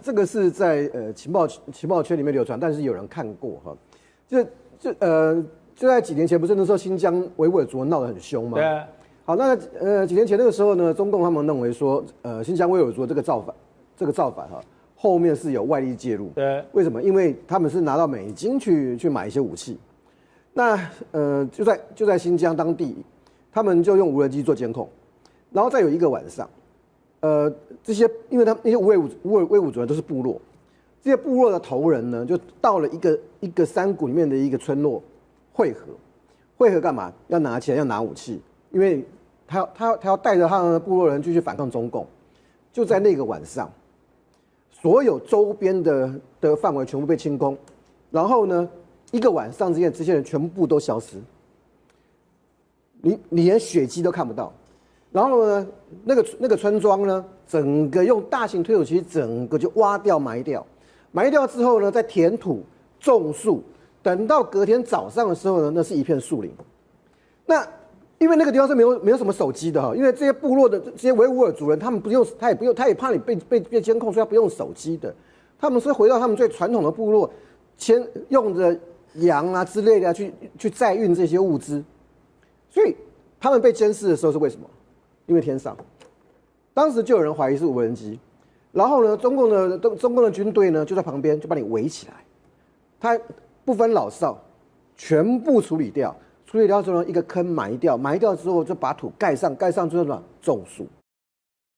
这个是在情报圈里面流传，但是有人看过哈，就在几年前，不是那时候新疆维吾尔族闹得很凶吗？对啊。好，那几年前那个时候呢，中共他们认为说，新疆维吾尔族这个造反哈，后面是有外力介入。对。为什么？因为他们是拿到美金去买一些武器。那就在新疆当地，他们就用无人机做监控，然后再有一个晚上，这些因为他们那些维吾族人都是部落，这些部落的头人呢，就到了一个山谷里面的一个村落会合干嘛？要拿钱，要拿武器，因为他要带着他们的部落人继续反抗中共。就在那个晚上，所有周边的范围全部被清空，然后呢，一个晚上之间，这些人全部都消失，你连血迹都看不到。然后呢，那个村庄呢，整个用大型推土机整个就挖掉埋掉，埋掉之后呢，再填土种树，等到隔天早上的时候呢，那是一片树林。那因为那个地方是没有什么手机的哈，因为这些部落的这些维吾尔族人，他们不用，他也怕你被监控，所以他不用手机的，他们是回到他们最传统的部落，用着羊啊之类的去载运这些物资，所以他们被监视的时候是为什么？因为天上，当时就有人怀疑是无人机，然后呢，中共的军队呢就在旁边就把你围起来，他不分老少，全部处理掉。处理掉之后，一个坑埋掉，埋掉之后就把土盖上，盖上之后呢种树。